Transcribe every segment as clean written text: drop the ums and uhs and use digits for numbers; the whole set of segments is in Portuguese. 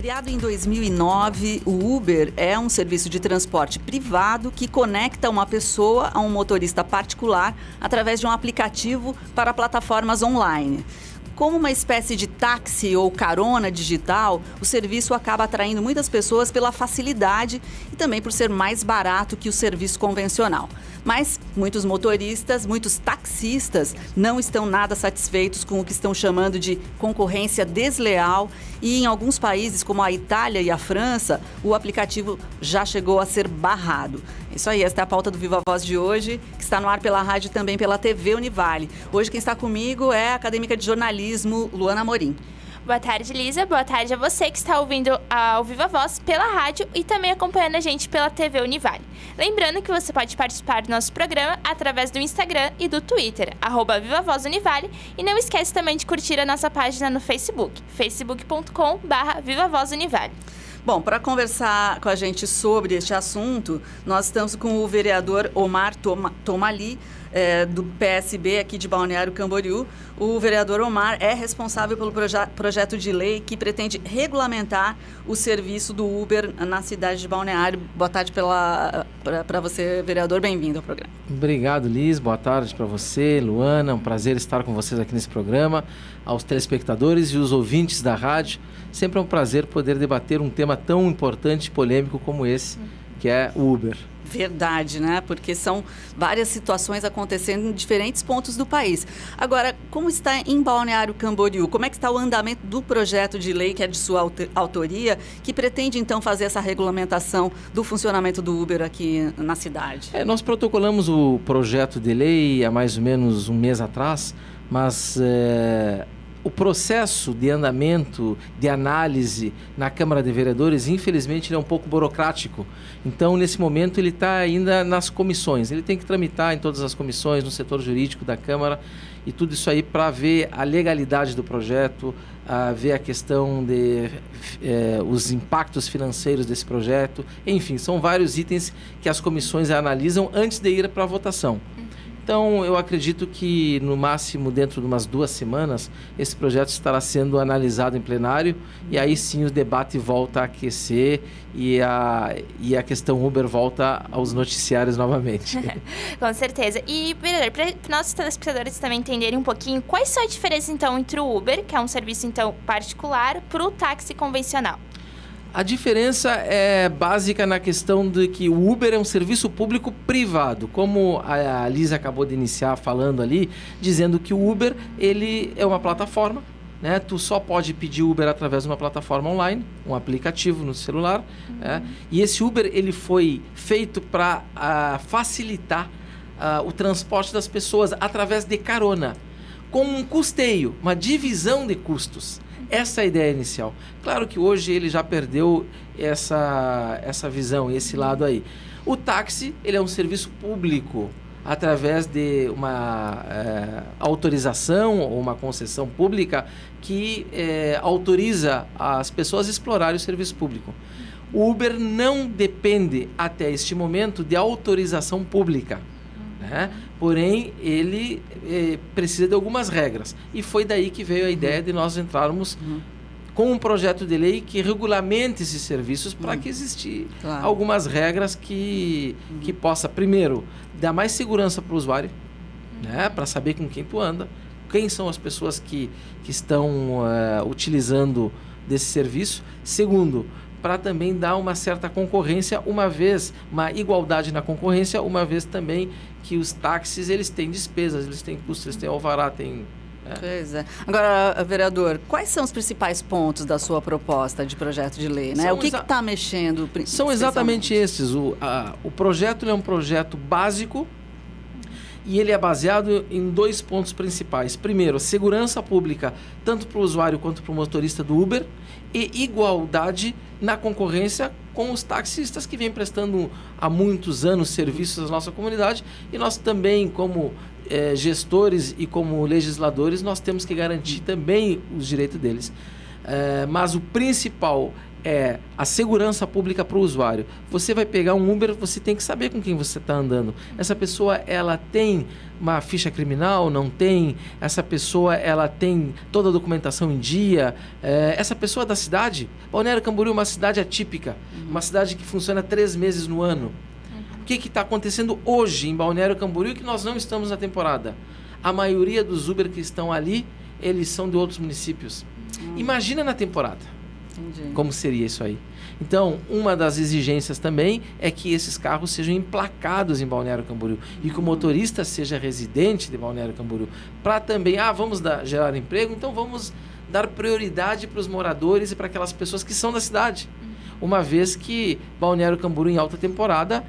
Criado em 2009, o Uber é um serviço de transporte privado que conecta uma pessoa a um motorista particular através de um aplicativo para plataformas online. Como uma espécie de táxi ou carona digital, o serviço acaba atraindo muitas pessoas pela facilidade e também por ser mais barato que o serviço convencional. Mas muitos motoristas, muitos taxistas não estão nada satisfeitos com o que estão chamando de concorrência desleal e em alguns países, como a Itália e a França, o aplicativo já chegou a ser barrado. Isso aí, esta é a pauta do Viva Voz de hoje, que está no ar pela rádio e também pela TV Univale. Hoje quem está comigo é a acadêmica de jornalismo, Luana Amorim. Boa tarde, Lisa. Boa tarde a você que está ouvindo ao Viva Voz pela rádio e também acompanhando a gente pela TV Univale. Lembrando que você pode participar do nosso programa através do Instagram e do Twitter, @Viva Voz Univale. E não esquece também de curtir a nossa página no Facebook, facebook.com/Viva Voz Univale. Bom, para conversar com a gente sobre este assunto, nós estamos com o vereador Omar Tomali, do PSB aqui de Balneário Camboriú. O vereador Omar é responsável pelo projeto de lei que pretende regulamentar o serviço do Uber na cidade de Balneário. Boa tarde para você, vereador. Bem-vindo ao programa. Obrigado, Liz. Boa tarde para você, Luana. É um prazer estar com vocês aqui nesse programa. Aos telespectadores e os ouvintes da rádio, sempre é um prazer poder debater um tema tão importante e polêmico como esse, que é o Uber. Verdade, né? Porque são várias situações acontecendo em diferentes pontos do país. Agora, como está em Balneário Camboriú? Como é que está o andamento do projeto de lei, que é de sua autoria, que pretende, então, fazer essa regulamentação do funcionamento do Uber aqui na cidade? Nós protocolamos o projeto de lei há mais ou menos um mês atrás, mas o processo de andamento, de análise na Câmara de Vereadores, infelizmente, ele é um pouco burocrático. Então, nesse momento, ele está ainda nas comissões. Ele tem que tramitar em todas as comissões, no setor jurídico da Câmara, e tudo isso aí para ver a legalidade do projeto, ver a questão de os impactos financeiros desse projeto. Enfim, são vários itens que as comissões analisam antes de ir para a votação. Então, eu acredito que, no máximo, dentro de umas 2 semanas, esse projeto estará sendo analisado em plenário e aí sim o debate volta a aquecer e a questão Uber volta aos noticiários novamente. Com certeza. E, vereador, para nossos telespectadores também entenderem um pouquinho, quais são a diferença, então, entre o Uber, que é um serviço, então, particular, para o táxi convencional? A diferença é básica na questão de que o Uber é um serviço público privado, como a Lisa acabou de iniciar falando ali, dizendo que o Uber ele é uma plataforma, né? Tu só pode pedir Uber através de uma plataforma online, um aplicativo no celular, né? E esse Uber ele foi feito para facilitar o transporte das pessoas através de carona, com um custeio, uma divisão de custos. Essa é a ideia inicial. Claro que hoje ele já perdeu essa visão, esse lado aí. O táxi, ele é um serviço público através de uma autorização ou uma concessão pública que autoriza as pessoas a explorarem o serviço público. O Uber não depende, até este momento, de autorização pública. Porém, ele precisa de algumas regras. E foi daí que veio a ideia de nós entrarmos com um projeto de lei que regulamente esses serviços para que existam algumas regras que possa, primeiro, dar mais segurança para o usuário, né? Para saber com quem tu anda, quem são as pessoas que estão utilizando desse serviço. Segundo, para também dar uma certa concorrência, uma igualdade na concorrência, uma vez também que os táxis, eles têm despesas, eles têm custos, eles têm alvará, têm... Pois é. Agora, vereador, quais são os principais pontos da sua proposta de projeto de lei, né? O que está mexendo? São exatamente esses. O projeto é um projeto básico e ele é baseado em 2 pontos principais. Primeiro, a segurança pública, tanto para o usuário quanto para o motorista do Uber, e igualdade na concorrência com os taxistas que vêm prestando há muitos anos serviços à nossa comunidade, e nós também, como gestores e como legisladores, nós temos que garantir também os direitos deles. Mas o principal é a segurança pública para o usuário. Você vai pegar um Uber, você tem que saber com quem você está andando. Essa pessoa, ela tem uma ficha criminal? Não tem? Essa pessoa, ela tem toda a documentação em dia? Essa pessoa é da cidade? Balneário Camboriú é uma cidade atípica, uma cidade que funciona 3 meses no ano. O que está acontecendo hoje em Balneário Camboriú que nós não estamos na temporada? A maioria dos Uber que estão ali, eles são de outros municípios. Imagina na temporada. Entendi. Como seria isso aí? Então, uma das exigências também é que esses carros sejam emplacados em Balneário Camboriú e que o motorista seja residente de Balneário Camboriú. Para também, vamos gerar emprego, então vamos dar prioridade para os moradores e para aquelas pessoas que são da cidade. Uma vez que Balneário Camboriú, em alta temporada,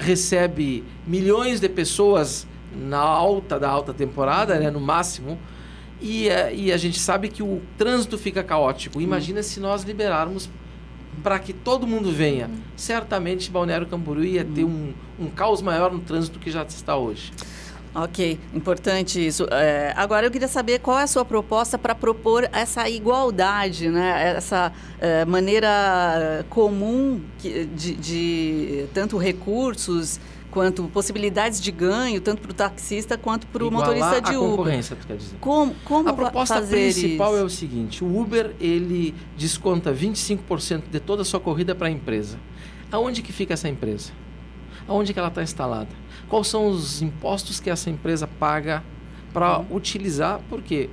recebe milhões de pessoas da alta temporada, né, no máximo. E a gente sabe que o trânsito fica caótico. Imagina se nós liberarmos para que todo mundo venha. Certamente Balneário Camboriú ia ter um caos maior no trânsito que já está hoje. Ok, importante isso. Agora eu queria saber qual é a sua proposta para propor essa igualdade, né? Essa maneira comum de tanto recursos quanto possibilidades de ganho, tanto para o taxista quanto para o motorista de Uber. A concorrência, tu quer dizer? Como a proposta principal isso? É o seguinte: o Uber, ele desconta 25% de toda a sua corrida para a empresa. Aonde que fica essa empresa? Aonde que ela está instalada? Quais são os impostos que essa empresa paga para utilizar? Porque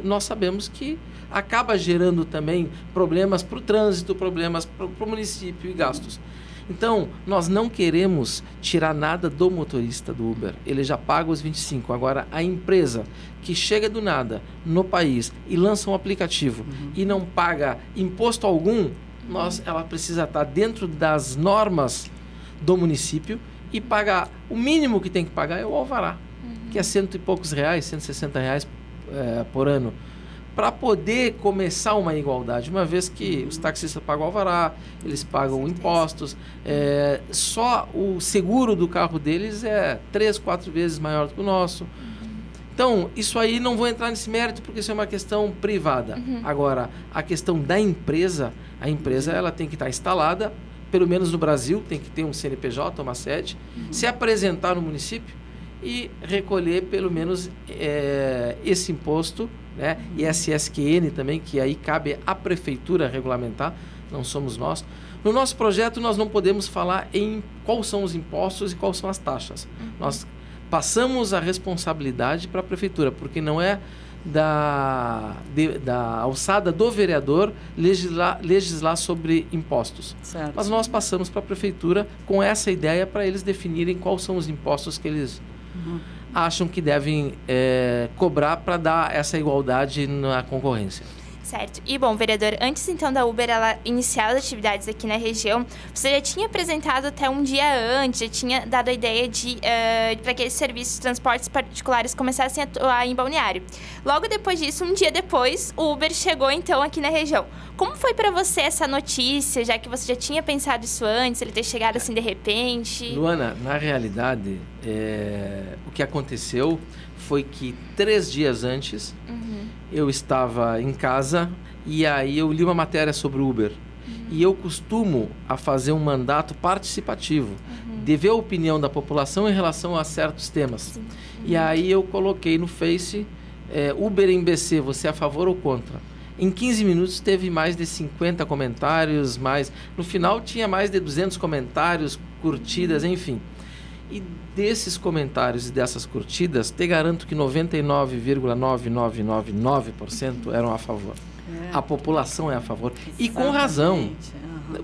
nós sabemos que acaba gerando também problemas para o trânsito, problemas para o município e gastos. Então, nós não queremos tirar nada do motorista do Uber. Ele já paga os 25%. Agora, a empresa que chega do nada no país e lança um aplicativo e não paga imposto algum, ela precisa estar dentro das normas do município e pagar. O mínimo que tem que pagar é o alvará, que é R$100 e poucos, R$160 por ano, para poder começar uma igualdade, uma vez que os taxistas pagam alvará, eles pagam impostos, só o seguro do carro deles é 3, 4 vezes maior do que o nosso. Então, isso aí não vou entrar nesse mérito porque isso é uma questão privada. Agora, a questão da empresa, a empresa ela tem que estar instalada, pelo menos no Brasil, tem que ter um CNPJ, uma sede, se apresentar no município e recolher pelo menos esse imposto, né? E SSQN também, que aí cabe à prefeitura regulamentar, não somos nós. No nosso projeto, nós não podemos falar em quais são os impostos e quais são as taxas. Nós passamos a responsabilidade para a prefeitura, porque não é da alçada do vereador legislar sobre impostos. Certo. Mas nós passamos para a prefeitura com essa ideia para eles definirem quais são os impostos que eles acham que devem cobrar para dar essa igualdade na concorrência. Certo. E bom, vereador, antes então da Uber ela iniciar as atividades aqui na região, você já tinha apresentado até um dia antes, já tinha dado a ideia de para que esses serviços de transportes particulares começassem a atuar em Balneário. Logo depois disso, um dia depois, o Uber chegou então aqui na região. Como foi para você essa notícia, já que você já tinha pensado isso antes, ele ter chegado assim de repente? Luana, na realidade, o que aconteceu foi que 3 dias antes eu estava em casa e aí eu li uma matéria sobre o Uber. E eu costumo a fazer um mandato participativo, de ver a opinião da população em relação a certos temas. E aí eu coloquei no Face, Uber em BC, você é a favor ou contra? Em 15 minutos teve mais de 50 comentários, no final tinha mais de 200 comentários, curtidas, enfim. E desses comentários e dessas curtidas, te garanto que 99,9999% eram a favor. A população é a favor. E com razão.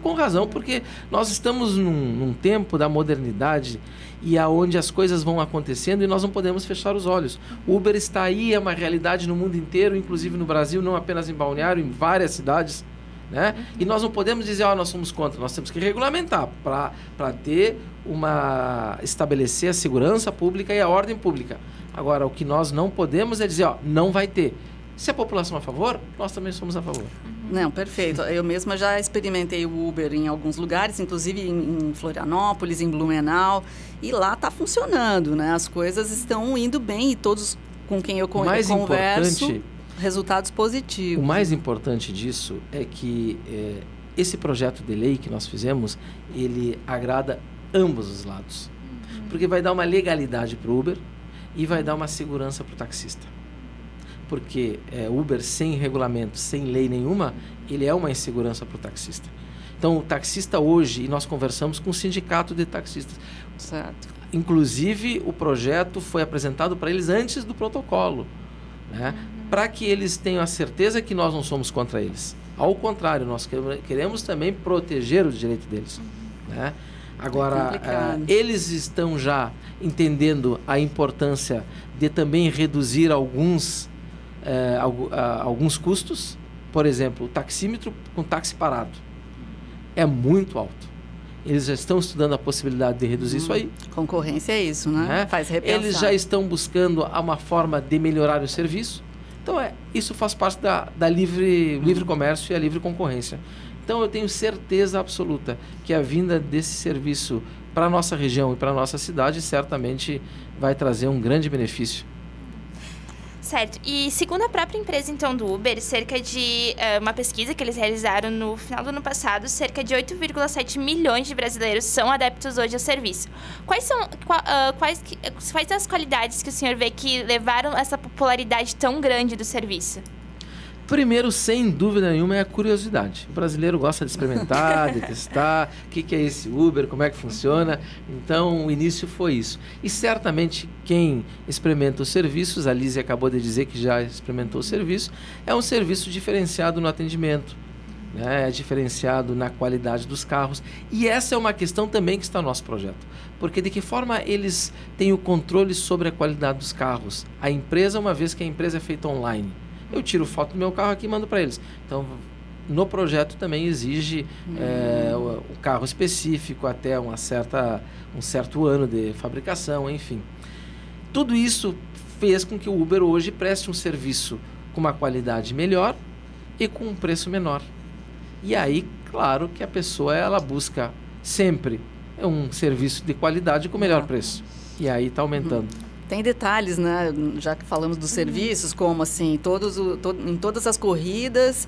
Com razão, porque nós estamos num tempo da modernidade e aonde as coisas vão acontecendo e nós não podemos fechar os olhos. O Uber está aí, é uma realidade no mundo inteiro, inclusive no Brasil, não apenas em Balneário, em várias cidades. Né? E nós não podemos dizer, nós somos contra, nós temos que regulamentar para estabelecer a segurança pública e a ordem pública. Agora, o que nós não podemos é dizer, não vai ter. Se a população é a favor, nós também somos a favor. Não, perfeito. Eu mesma já experimentei o Uber em alguns lugares, inclusive em Florianópolis, em Blumenau, e lá está funcionando, né? As coisas estão indo bem e todos com quem eu converso... Mais importante resultados positivos. O mais importante disso é que esse projeto de lei que nós fizemos, ele agrada ambos os lados. Porque vai dar uma legalidade para o Uber e vai dar uma segurança para o taxista. Porque Uber sem regulamento, sem lei nenhuma, ele é uma insegurança para o taxista. Então, o taxista hoje, e nós conversamos com o sindicato de taxistas. Certo. Inclusive, o projeto foi apresentado para eles antes do protocolo, né? Para que eles tenham a certeza que nós não somos contra eles. Ao contrário, nós queremos também proteger o direito deles, né? Agora, eles estão já entendendo a importância de também reduzir alguns custos. Por exemplo, o taxímetro com táxi parado é muito alto. Eles já estão estudando a possibilidade de reduzir isso aí. Concorrência é isso, né? Faz repensar. Eles já estão buscando uma forma de melhorar o serviço. Então, isso faz parte da livre comércio e a livre concorrência. Então, eu tenho certeza absoluta que a vinda desse serviço para a nossa região e para a nossa cidade certamente vai trazer um grande benefício. Certo. E segundo a própria empresa, então, do Uber, cerca de uma pesquisa que eles realizaram no final do ano passado, cerca de 8,7 milhões de brasileiros são adeptos hoje ao serviço. Quais as qualidades que o senhor vê que levaram essa popularidade tão grande do serviço? Primeiro, sem dúvida nenhuma, é a curiosidade. O brasileiro gosta de experimentar, de testar, o que é esse Uber, como é que funciona. Então, o início foi isso. E certamente, quem experimenta os serviços, a Lízia acabou de dizer que já experimentou o serviço, é um serviço diferenciado no atendimento, né? É diferenciado na qualidade dos carros. E essa é uma questão também que está no nosso projeto. Porque de que forma eles têm o controle sobre a qualidade dos carros? A empresa, uma vez que a empresa é feita online, eu tiro foto do meu carro aqui e mando para eles. Então, no projeto também exige o carro específico até um certo ano de fabricação, enfim. Tudo isso fez com que o Uber hoje preste um serviço com uma qualidade melhor e com um preço menor. E aí, claro que a pessoa ela busca sempre um serviço de qualidade com melhor preço. E aí está aumentando. Tem detalhes, né? Já que falamos dos serviços, como assim, em todas as corridas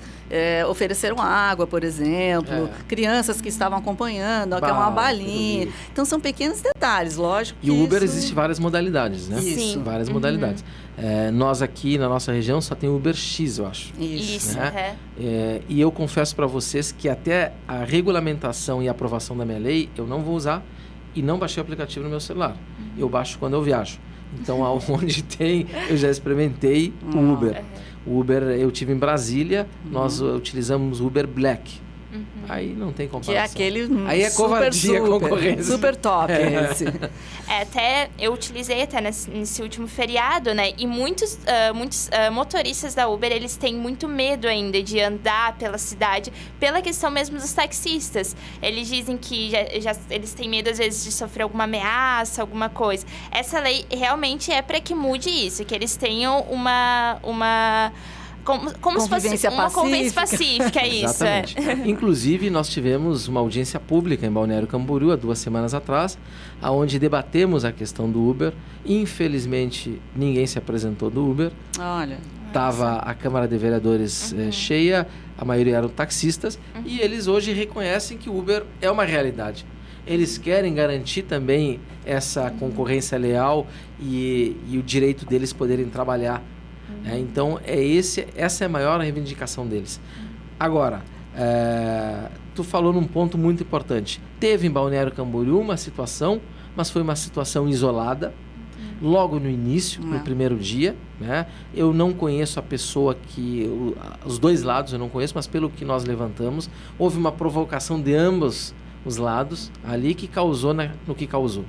ofereceram água, por exemplo, crianças que estavam acompanhando, que é uma balinha. Então são pequenos detalhes, lógico. E o Uber existe várias modalidades, né? Isso. Várias modalidades. Nós aqui na nossa região só tem o Uber X, eu acho. Isso. Né? E eu confesso para vocês que até a regulamentação e a aprovação da minha lei, eu não vou usar e não baixei o aplicativo no meu celular. Eu baixo quando eu viajo. Então, aonde tem, eu já experimentei o Uber. O Uber, eu tive em Brasília, nós utilizamos o Uber Black. Aí não tem comparação. Que é aquele aí é covardia, concorrência. Super top esse. Até eu utilizei até nesse último feriado, né? E muitos motoristas da Uber, eles têm muito medo ainda de andar pela cidade, pela questão mesmo dos taxistas. Eles dizem que eles têm medo, às vezes, de sofrer alguma ameaça, alguma coisa. Essa lei realmente é para que mude isso, que eles tenham como se fosse uma convivência pacífica, é isso. Exatamente. Inclusive, nós tivemos uma audiência pública em Balneário Camboriú, há 2 semanas atrás, onde debatemos a questão do Uber. Infelizmente, ninguém se apresentou do Uber. Olha. Estava a Câmara de Vereadores cheia, a maioria eram taxistas, e eles hoje reconhecem que o Uber é uma realidade. Eles querem garantir também essa concorrência leal e o direito deles poderem trabalhar. Então, essa é a maior reivindicação deles. Agora, tu falou num ponto muito importante. Teve em Balneário Camboriú uma situação, mas foi uma situação isolada, logo no início, no primeiro dia. Né? Eu não conheço a pessoa os dois lados eu não conheço, mas pelo que nós levantamos, houve uma provocação de ambos os lados ali que causou no que causou.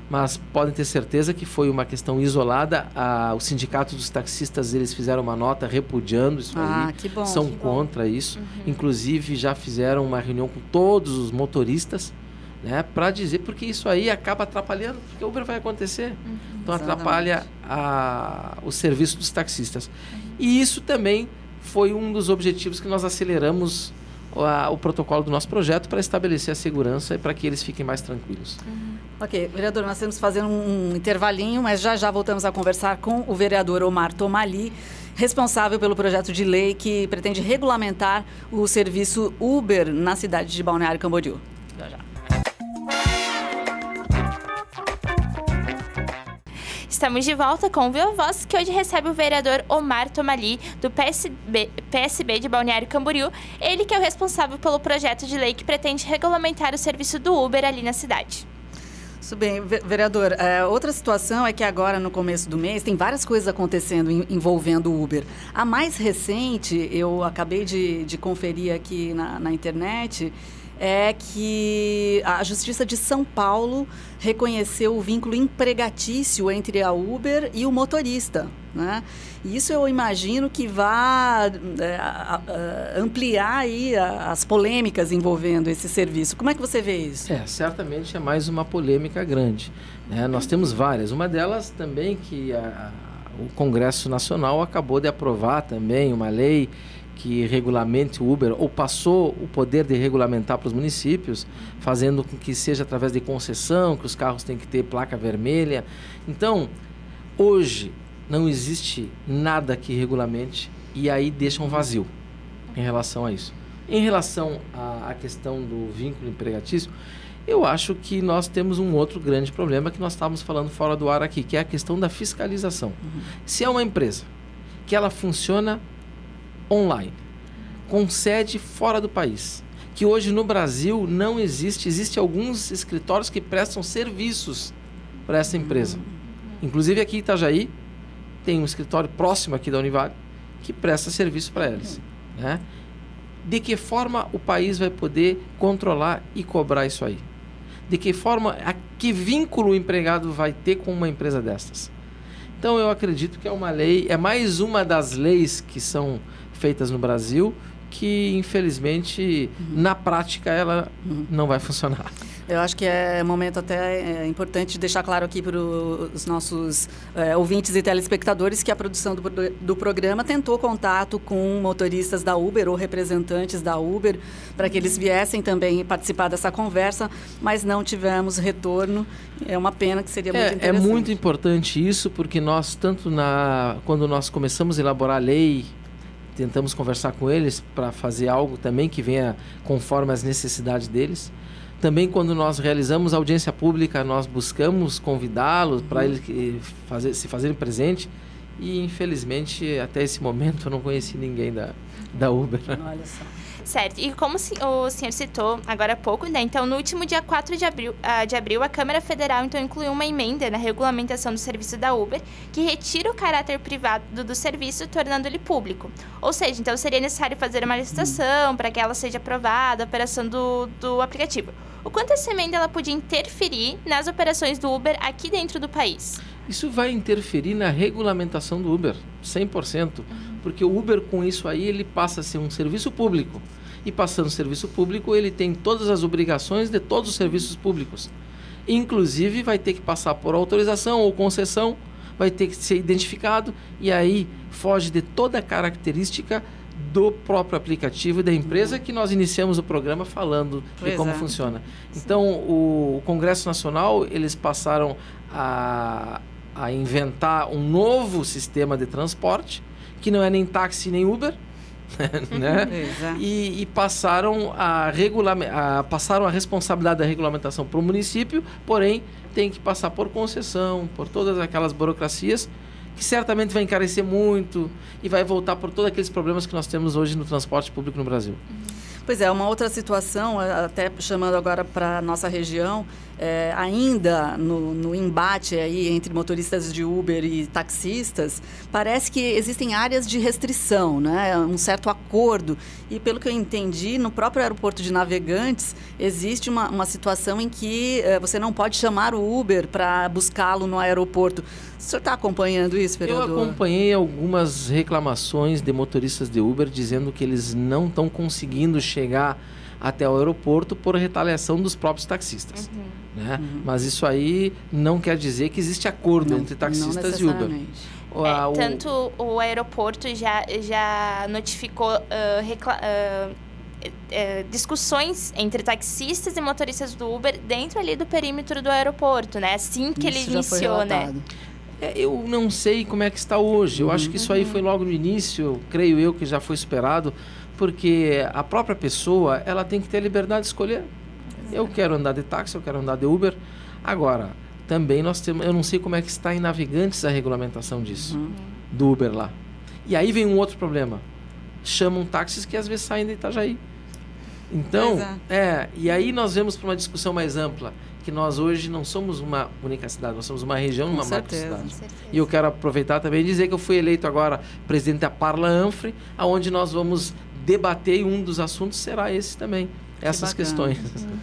Mas podem ter certeza que foi uma questão isolada. O sindicato dos taxistas, eles fizeram uma nota repudiando isso aí. Que bom, são contra isso. Inclusive, já fizeram uma reunião com todos os motoristas, né, para dizer, porque isso aí acaba atrapalhando, porque o Uber vai acontecer. Então, atrapalha o serviço dos taxistas. E isso também foi um dos objetivos que nós aceleramos o protocolo do nosso projeto para estabelecer a segurança e para que eles fiquem mais tranquilos. Ok, vereador, nós temos que fazer um intervalinho, mas já voltamos a conversar com o vereador Omar Tomali. responsável pelo projeto de lei que pretende regulamentar o serviço Uber na cidade de Balneário Camboriú. Já, já. Estamos de volta com o Viva Voz, que hoje recebe o vereador Omar Tomali, do PSB de Balneário Camboriú. Ele que é o responsável pelo projeto de lei que pretende regulamentar o serviço do Uber ali na cidade. Isso bem, vereador. Outra situação é que agora, no começo do mês, tem várias coisas acontecendo envolvendo o Uber. A mais recente, eu acabei de conferir aqui na internet, é que a Justiça de São Paulo reconheceu o vínculo empregatício entre a Uber e o motorista, né? E isso eu imagino que vai ampliar aí as polêmicas envolvendo esse serviço. Como é que você vê isso? Certamente é mais uma polêmica grande, né? Nós temos várias. Uma delas também que o Congresso Nacional acabou de aprovar também uma lei que regulamente o Uber, ou passou o poder de regulamentar para os municípios, fazendo com que seja através de concessão, que os carros têm que ter placa vermelha. Então, hoje, não existe nada que regulamente e aí deixa um vazio em relação a isso. Em relação à questão do vínculo empregatício, eu acho que nós temos um outro grande problema que nós estávamos falando fora do ar aqui, que é a questão da fiscalização. Se é uma empresa que ela funciona online, com sede fora do país, que hoje no Brasil não existe alguns escritórios que prestam serviços para essa empresa. Inclusive aqui em Itajaí, tem um escritório próximo aqui da Univale que presta serviço para eles, né? De que forma o país vai poder controlar e cobrar isso aí? De que forma, que vínculo o empregado vai ter com uma empresa dessas? Então eu acredito que é uma lei, é mais uma das leis que são feitas no Brasil que, infelizmente, na prática ela não vai funcionar. Eu acho que é momento até importante deixar claro aqui para os nossos ouvintes e telespectadores que a produção do programa tentou contato com motoristas da Uber ou representantes da Uber para que eles viessem também participar dessa conversa, mas não tivemos retorno. É uma pena, que seria muito interessante. É muito importante isso, porque nós, quando nós começamos a elaborar a lei, tentamos conversar com eles para fazer algo também que venha conforme as necessidades deles. Também, quando nós realizamos audiência pública, nós buscamos convidá-los para eles se fazerem presente. E, infelizmente, até esse momento, eu não conheci ninguém da Uber. Olha só. Certo. E como o senhor citou agora há pouco, né? Então, no último dia 4 de abril, a Câmara Federal então incluiu uma emenda na regulamentação do serviço da Uber que retira o caráter privado do serviço, tornando ele público. Ou seja, então seria necessário fazer uma licitação para que ela seja aprovada, a operação do aplicativo. O quanto essa emenda ela podia interferir nas operações do Uber aqui dentro do país? Isso vai interferir na regulamentação do Uber, 100%. Porque o Uber, com isso aí, ele passa a ser um serviço público. E passando serviço público, ele tem todas as obrigações de todos os serviços públicos. Inclusive, vai ter que passar por autorização ou concessão, vai ter que ser identificado, e aí foge de toda a característica do próprio aplicativo e da empresa que nós iniciamos o programa falando de como funciona. Então, o Congresso Nacional, eles passaram a inventar um novo sistema de transporte, que não é nem táxi nem Uber, né? E passaram passaram a responsabilidade da regulamentação para o município, porém tem que passar por concessão, por todas aquelas burocracias, que certamente vai encarecer muito e vai voltar por todos aqueles problemas que nós temos hoje no transporte público no Brasil. Pois é, uma outra situação, até chamando agora para a nossa região, ainda no embate aí entre motoristas de Uber e taxistas, parece que existem áreas de restrição, né? Um certo acordo. E pelo que eu entendi, no próprio aeroporto de Navegantes, existe uma situação em que você não pode chamar o Uber para buscá-lo no aeroporto. O senhor está acompanhando isso, vereador? Eu acompanhei algumas reclamações de motoristas de Uber dizendo que eles não estão conseguindo chegar até o aeroporto por retaliação dos próprios taxistas. Né? Mas isso aí não quer dizer que existe acordo entre taxistas e Uber. Tanto o aeroporto já notificou discussões entre taxistas e motoristas do Uber dentro ali do perímetro do aeroporto, né? Assim que ele iniciou, né? Eu não sei como é que está hoje. Eu acho que isso aí foi logo no início, creio eu que já foi superado, porque a própria pessoa, ela tem que ter a liberdade de escolher. Eu quero andar de táxi, eu quero andar de Uber. Agora, também nós temos, eu não sei como é que está em Navegantes a regulamentação disso, do Uber lá. E aí vem um outro problema. Chamam táxis que às vezes saem de Itajaí. Então, e aí nós vemos para uma discussão mais ampla, que nós hoje não somos uma única cidade, nós somos uma região, uma macro-cidade. E eu quero aproveitar também e dizer que eu fui eleito agora presidente da Parla Anfre, onde nós vamos debater, e um dos assuntos será esse também, essas questões.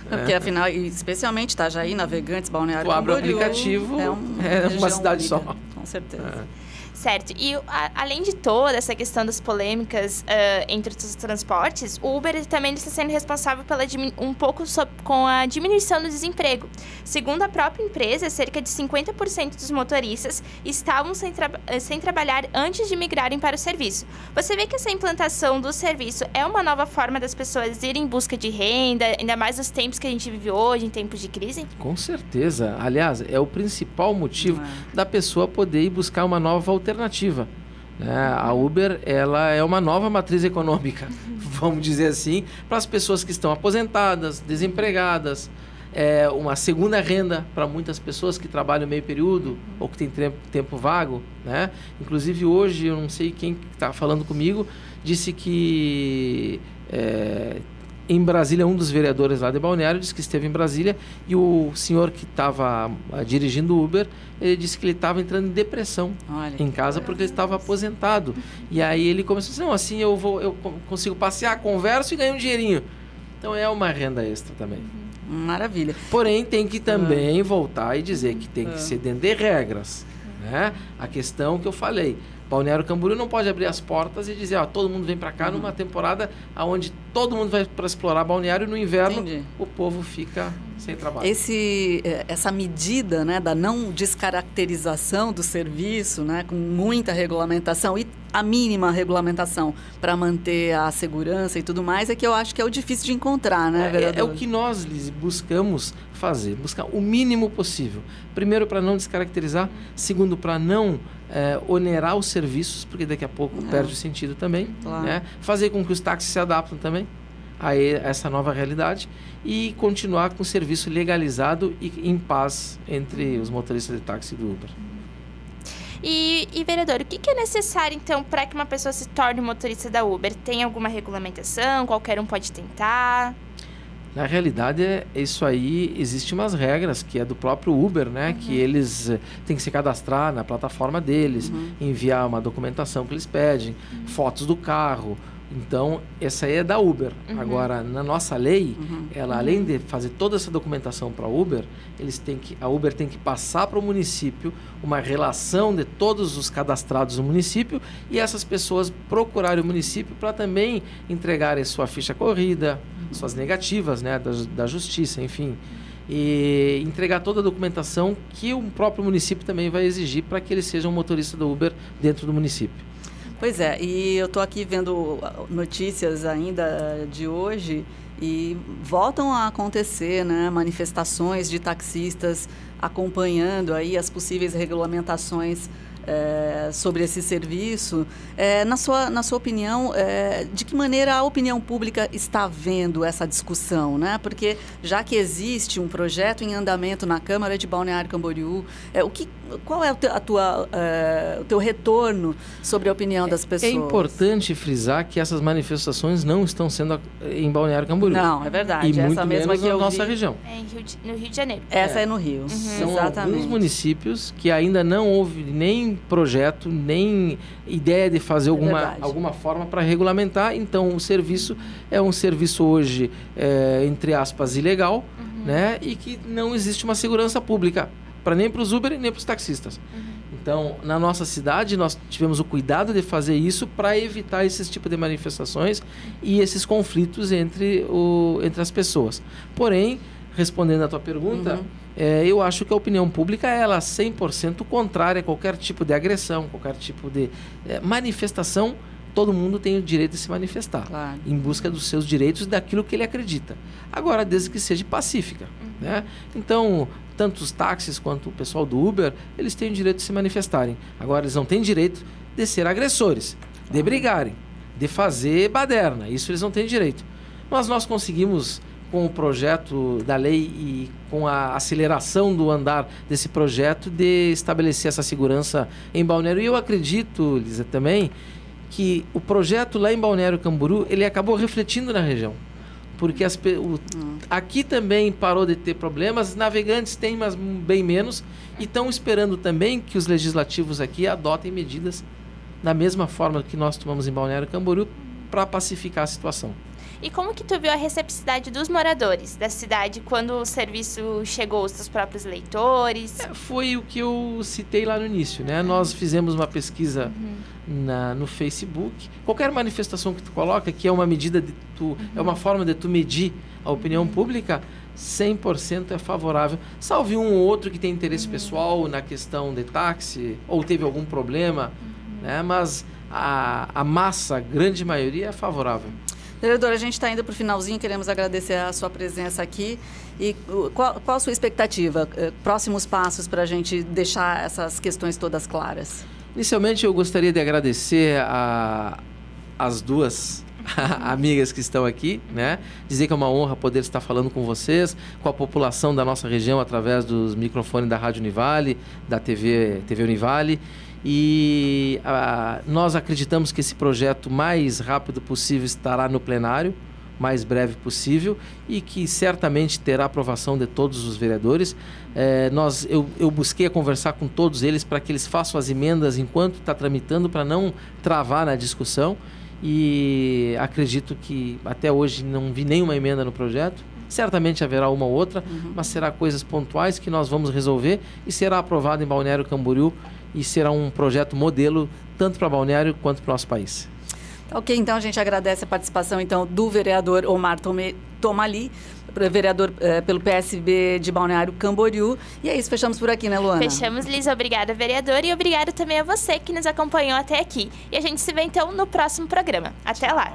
Porque afinal, especialmente Itajaí, Navegantes, Balneário Camboriú, tu abre o aplicativo, é uma cidade única, só. Com certeza. Certo. E além de toda essa questão das polêmicas entre os transportes, o Uber também está sendo responsável com a diminuição do desemprego. Segundo a própria empresa, cerca de 50% dos motoristas estavam sem trabalhar antes de migrarem para o serviço. Você vê que essa implantação do serviço é uma nova forma das pessoas irem em busca de renda, ainda mais nos tempos que a gente vive hoje, em tempos de crise? Com certeza. Aliás, é o principal motivo da pessoa poder ir buscar uma nova alternativa. A Uber, ela é uma nova matriz econômica, vamos dizer assim, para as pessoas que estão aposentadas, desempregadas, uma segunda renda para muitas pessoas que trabalham meio período ou que têm tempo vago, né? Inclusive hoje, eu não sei quem está falando comigo, disse que em Brasília, um dos vereadores lá de Balneário disse que esteve em Brasília e o senhor que estava dirigindo o Uber, ele disse que ele estava entrando em depressão em casa porque ele estava aposentado. E aí ele começou a dizer, não, assim eu consigo passear, converso e ganho um dinheirinho. Então é uma renda extra também. Maravilha. Porém, tem que também voltar e dizer que tem que ser dentro de regras, né? A questão que eu falei, Balneário Camboriú não pode abrir as portas e dizer, todo mundo vem para cá numa temporada onde todo mundo vai para explorar Balneário, no inverno o povo fica sem trabalho. Essa medida, né, da não descaracterização do serviço, né, com muita regulamentação e a mínima regulamentação para manter a segurança e tudo mais, é que eu acho que é o difícil de encontrar, né, vereador? É o que nós, Liz, buscamos fazer, buscar o mínimo possível. Primeiro, para não descaracterizar. Segundo, para não onerar os serviços, porque daqui a pouco perde o sentido também. Claro. Né? Fazer com que os táxis se adaptem também a essa nova realidade e continuar com o serviço legalizado e em paz entre os motoristas de táxi e do Uber. E vereador, o que é necessário, então, para que uma pessoa se torne motorista da Uber? Tem alguma regulamentação? Qualquer um pode tentar? Na realidade, isso aí, existem umas regras que é do próprio Uber, né? Que eles têm que se cadastrar na plataforma deles, enviar uma documentação que eles pedem, fotos do carro. Então, essa aí é da Uber. Agora, na nossa lei, ela, além de fazer toda essa documentação para a Uber, a Uber tem que passar para o município uma relação de todos os cadastrados no município e essas pessoas procurarem o município para também entregarem sua ficha corrida, suas negativas, né, da justiça, enfim. E entregar toda a documentação que o próprio município também vai exigir para que ele seja um motorista do Uber dentro do município. Pois é, e eu estou aqui vendo notícias ainda de hoje e voltam a acontecer, né, manifestações de taxistas acompanhando aí as possíveis regulamentações sobre esse serviço. Na sua opinião, de que maneira a opinião pública está vendo essa discussão, né? Porque já que existe um projeto em andamento na Câmara de Balneário Camboriú, qual é o teu retorno sobre a opinião das pessoas? É importante frisar que essas manifestações não estão sendo em Balneário Camboriú. Não, é verdade. E essa muito mesma menos que na eu nossa vi, região. No Rio de Janeiro. Essa é no Rio. São Exatamente. alguns municípios que ainda não houve nem projeto, nem ideia de fazer alguma forma para regulamentar. Então, o serviço é um serviço hoje, entre aspas, ilegal, né? E que não existe uma segurança pública nem para os Uber e nem para os taxistas. Então, na nossa cidade, nós tivemos o cuidado de fazer isso para evitar esses tipos de manifestações e esses conflitos entre as pessoas. Porém, respondendo à tua pergunta, eu acho que a opinião pública ela 100% contrária a qualquer tipo de agressão, qualquer tipo de manifestação. Todo mundo tem o direito de se manifestar, claro, em busca dos seus direitos e daquilo que ele acredita. Agora, desde que seja pacífica, né? Então, tanto os táxis quanto o pessoal do Uber, eles têm o direito de se manifestarem. Agora, eles não têm direito de ser agressores, de brigarem, de fazer baderna. Isso eles não têm direito. Mas nós conseguimos, com o projeto da lei e com a aceleração do andar desse projeto, de estabelecer essa segurança em Balneário. E eu acredito, Lisa, também, que o projeto lá em Balneário Camboriú, ele acabou refletindo na região. Porque aqui também parou de ter problemas, Navegantes tem, mas bem menos, e estão esperando também que os legislativos aqui adotem medidas da mesma forma que nós tomamos em Balneário Camboriú para pacificar a situação. E como que tu viu a receptividade dos moradores da cidade quando o serviço chegou aos seus próprios leitores? Foi o que eu citei lá no início, né? Nós fizemos uma pesquisa no Facebook. Qualquer manifestação que tu coloca, que é uma medida de é uma forma de tu medir a opinião pública, 100% é favorável. Salve um ou outro que tem interesse pessoal na questão de táxi ou teve algum problema, né? Mas a massa, a grande maioria, é favorável. Vereadora, a gente está indo para o finalzinho, queremos agradecer a sua presença aqui. E qual a sua expectativa? Próximos passos para a gente deixar essas questões todas claras? Inicialmente, eu gostaria de agradecer as duas amigas que estão aqui, né? Dizer que é uma honra poder estar falando com vocês, com a população da nossa região, através dos microfones da Rádio Univale, da TV Univale. E nós acreditamos que esse projeto mais rápido possível estará no plenário, mais breve possível, e que certamente terá aprovação de todos os vereadores. Eu busquei conversar com todos eles para que eles façam as emendas enquanto está tramitando, para não travar na discussão, e acredito que até hoje não vi nenhuma emenda no projeto. Certamente haverá uma ou outra, mas será coisas pontuais que nós vamos resolver e será aprovado em Balneário Camboriú e será um projeto modelo tanto para Balneário quanto para o nosso país. Ok, então a gente agradece a participação então do vereador Omar Tomali, vereador pelo PSB de Balneário Camboriú. E é isso, fechamos por aqui, né, Luana? Fechamos, Lisa. Obrigada, vereador, e obrigado também a você que nos acompanhou até aqui. E a gente se vê então no próximo programa. Até lá!